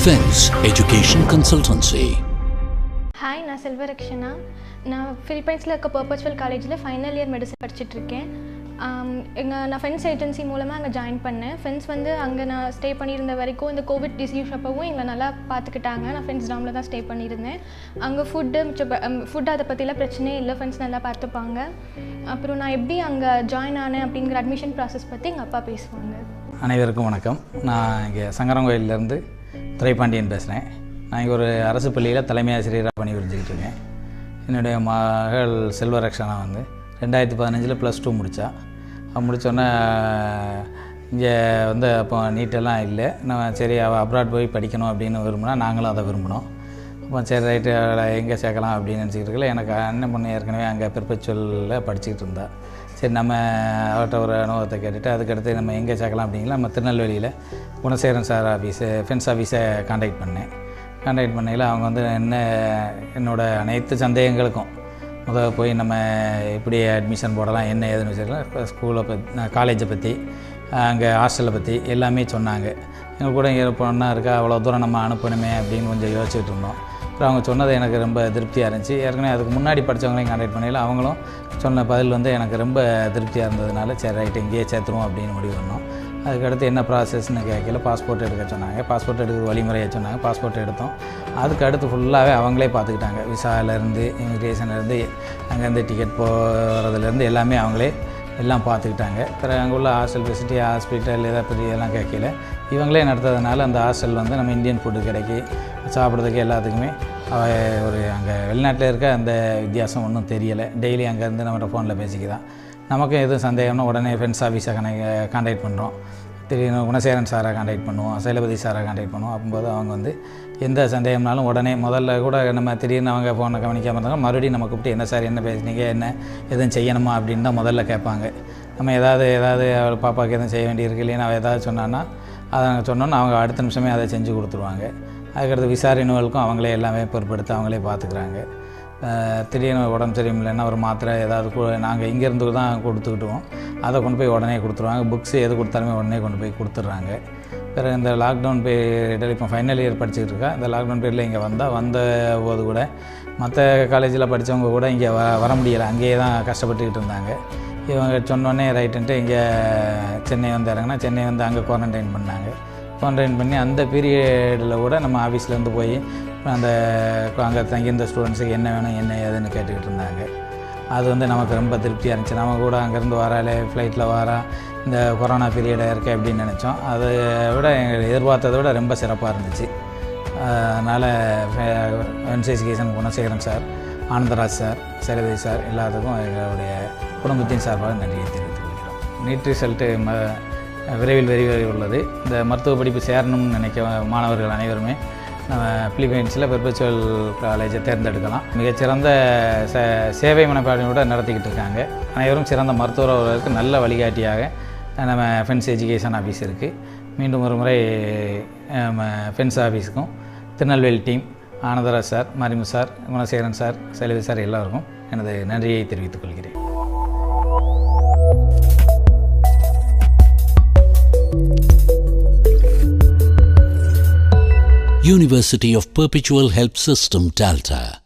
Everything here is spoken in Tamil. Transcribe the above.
Fence Education Consultancy. ஹாய், நான் செல்வரக்ஷனா. நான் ஃபிலிப்பைன்ஸில் இருக்க பர்பஸ்வல் காலேஜில் ஃபைனல் இயர் மெடிசன் படிச்சுட்ருக்கேன். நான் ஃபென்ஸ் ஏஜென்சி மூலமாக அங்கே ஜாயின் பண்ணேன். ஃபென்ஸ் அங்கே நான் ஸ்டே பண்ணியிருந்த வரைக்கும் இந்த கோவிட் டிசீஸ் அப்போவும் எங்களை நல்லா பார்த்துக்கிட்டாங்க. நான் ஃபென்ஸ் டாமில் தான் ஸ்டே பண்ணியிருந்தேன். அங்கே ஃபுட்டு அதை பற்றிலாம் பிரச்சனையே இல்லை. ஃபென்ஸ் நல்லா பார்த்துப்பாங்க. அப்புறம் நான் எப்படி அங்கே ஜாயின் ஆனேன் அப்படிங்கிற அட்மிஷன் ப்ராசஸ் பற்றி எங்கள் அப்பா பேசுவாங்க. அனைவருக்கும் வணக்கம். நான் இங்கே சங்கரங்கோயிலேருந்து துரைபாண்டியன் பேசுகிறேன். நான் இங்கே ஒரு அரசு பள்ளியில் தலைமை ஆசிரியராக பணிபுரிஞ்சுக்கிட்டு இருக்கேன். என்னுடைய மகள் செல்வரக்ஷனா 2015 +2 முடித்தா. முடித்தோன்னே இங்கே அப்போ நீட்டெல்லாம் இல்லை. நான் சரி அவள் அப்ராட் போய் படிக்கணும் அப்படின்னு விரும்பினா நாங்களும் அதை விரும்பினோம். அப்போ சரி ரைட்டு எங்கே சேர்க்கலாம் அப்படின்னு நினச்சிக்கிட்டு இருக்கல. எனக்கு அண்ணன் பொண்ணு ஏற்கனவே அங்கே பெர்பெச்சுவலில் படிச்சுக்கிட்டு இருந்தா. சரி நம்ம அவர்கிட்ட ஒரு அனுபவத்தை கேட்டுட்டு அதுக்கடுத்து நம்ம எங்கே சேர்க்கலாம் அப்படிங்களா நம்ம திருநெல்வேலியில் குணசேகரன் சார் ஃபென்ஸ் ஆஃபீஸை காண்டாக்ட் பண்ணையில் அவங்க என்னோடய அனைத்து சந்தேகங்களுக்கும் போய் நம்ம எப்படி அட்மிஷன் போடலாம் என்ன ஏதுன்னு வச்சுருக்கலாம், ஸ்கூலை பற்றி காலேஜை பற்றி அங்கே ஹாஸ்டலை பற்றி எல்லாமே சொன்னாங்க. எங்கள் கூட இங்கே பொண்ணா இருக்கா, அவ்வளோ தூரம் நம்ம அனுப்பணுமே அப்படின்னு கொஞ்சம் யோசிச்சுட்டு இருந்தோம். அப்புறம் அவங்க சொன்னது எனக்கு ரொம்ப திருப்தியாக இருந்துச்சு. ஏற்கனவே அதுக்கு முன்னாடி படித்தவங்களையும் காண்டாக்ட் பண்ணையில் அவங்களும் சொன்ன பதில் எனக்கு ரொம்ப திருப்தியாக இருந்ததுனால சரி ரைட்டு இங்கேயே சேர்த்துருவோம் அப்படின்னு முடிவு பண்ணோம். அதுக்கடுத்து என்ன ப்ராசஸ்ன்னு கேட்கல. பாஸ்போர்ட் எடுக்க சொன்னாங்க. பாஸ்போர்ட் எடுக்கிற வழிமுறையை சொன்னாங்க. பாஸ்போர்ட் எடுத்தோம். அதுக்கு அடுத்து ஃபுல்லாகவே அவங்களே பார்த்துக்கிட்டாங்க. விசாவிலேருந்து இமிக்ரேஷன்லேருந்து அங்கேருந்து டிக்கெட் போகிறதுலேருந்து எல்லாமே அவங்களே எல்லாம் பார்த்துக்கிட்டாங்க. பிறகு அங்கே உள்ள ஹாஸ்டல் ஃபெசிலிட்டி ஹாஸ்பிட்டல் இதை பற்றி எல்லாம் கேட்கல. இவங்களே நடத்துறதுனால அந்த ஹாஸ்டல் நம்ம இந்தியன் ஃபுட்டு கிடைக்கி சாப்பிட்றதுக்கு எல்லாத்துக்குமே ஒரு அங்கே வெளிநாட்டில் இருக்க அந்த வித்தியாசம் ஒன்றும் தெரியலை. டெய்லி அங்கேருந்து நம்மகிட்ட ஃபோனில் பேசிக்கலாம். நமக்கும் எதுவும் சந்தேகம்னா உடனே ஃப்ரெண்ட்ஸ் ஆஃபீஸை காண்டாக்ட் பண்ணுறோம். திடீர்னு குணசேகரன் சாரை காண்டாக்ட் பண்ணுவோம், சைலபதி சாரை காண்டாக்ட் பண்ணுவோம். அப்போது அவங்க எந்த சந்தேகம்னாலும் உடனே முதல்ல கூட நம்ம திடீர்னு அவங்க ஃபோனை கவனிக்காமல் இருந்தாங்க. மறுபடியும் நம்ம கூப்பிட்டு என்ன சார் என்ன பேசுனீங்க, என்ன எதுவும் செய்யணுமா அப்படின்னு தான் முதல்ல கேட்பாங்க. நம்ம ஏதாவது அவள் பாப்பாவுக்கு எதுவும் செய்ய வேண்டியிருக்கு இல்லைன்னா அவள் ஏதாவது சொன்னான்னா அதை நாங்கள் சொன்னோன்னா அவங்க அடுத்த நிமிஷமே அதை செஞ்சு கொடுத்துருவாங்க. அதுக்கடுத்து விசாரணைகளுக்கும் அவங்களே எல்லாமே பொறுப்பெடுத்து அவங்களே பார்த்துக்குறாங்க. திடீர்னு உடம்பு சரியில்லைன்னா ஒரு மாத்திரை ஏதாவது நாங்கள் இங்கேருந்து தான் கொடுத்துக்கிட்டுவோம். அதை கொண்டு போய் உடனே கொடுத்துருவாங்க. புக்ஸு எது கொடுத்தாலுமே உடனே கொண்டு போய் கொடுத்துட்றாங்க. பிறகு இந்த லாக்டவுன் பீரியடில் இப்போ ஃபைனல் இயர் படிச்சுக்கிட்டு இருக்கா. இந்த லாக்டவுன் பீரியடில் இங்கே வந்த போது கூட மற்ற காலேஜில் படித்தவங்க கூட இங்கே வர முடியலை. அங்கேயே தான் கஷ்டப்பட்டுக்கிட்டு இருந்தாங்க. இவங்க சொன்னோடனே ரைட்டுன்ட்டு இங்கே சென்னை இறங்கினா சென்னை அங்கே குவாரண்டைன் பண்ணாங்க. குவாரண்டைன் பண்ணி அந்த பீரியடில் கூட நம்ம ஆஃபீஸ்லேருந்து போய் அங்கே தங்கியிருந்த ஸ்டூடெண்ட்ஸுக்கு என்ன வேணும் என்ன ஏதுன்னு கேட்டுக்கிட்டு இருந்தாங்க. அது நமக்கு ரொம்ப திருப்தியாக இருந்துச்சு. நம்ம கூட அங்கேருந்து வராலே ஃப்ளைட்டில் இந்த கொரோனா பீரியடாக இருக்கே அப்படின்னு நினச்சோம். அதை விட எங்கள் எதிர்பார்த்ததை விட ரொம்ப சிறப்பாக இருந்துச்சு. அதனால் என்சிஎஸ்கேஷன் Gunasekaran sir, Anandaraj sir, Sailapathi sir எல்லாத்துக்கும் எங்களுடைய குடும்பத்தின் சார்பாக நன்றியை தெரிவித்துக் கொள்கிறோம். நீட் ரிசல்ட்டு விரைவில் உள்ளது. இந்த மருத்துவ படிப்பு சேரணும்னு நினைக்க மாணவர்கள் அனைவருமே நம்ம பிலிப்பைன்ஸில் பெர்பெச்சுவல் காலேஜை தேர்ந்தெடுக்கலாம். மிகச்சிறந்த சேவை மனப்பான்மையோடு நடத்திக்கிட்டு இருக்காங்க. அனைவரும் சிறந்த மருத்துவர்களுக்கு நல்ல வழிகாட்டியாக நம்ம ஃபென்ஸ் எஜுகேஷன் ஆஃபீஸ் இருக்குது. மீண்டும் ஒரு முறை ஃபென்ஸ் ஆஃபீஸுக்கும் Tirunelveli team Anandaraj sir, Marimu sir, Gunasekaran sir, Sailavi sir எல்லாருக்கும் எனது நன்றியை தெரிவித்துக் கொள்கிறேன். University of Perpetual Help System, Delta.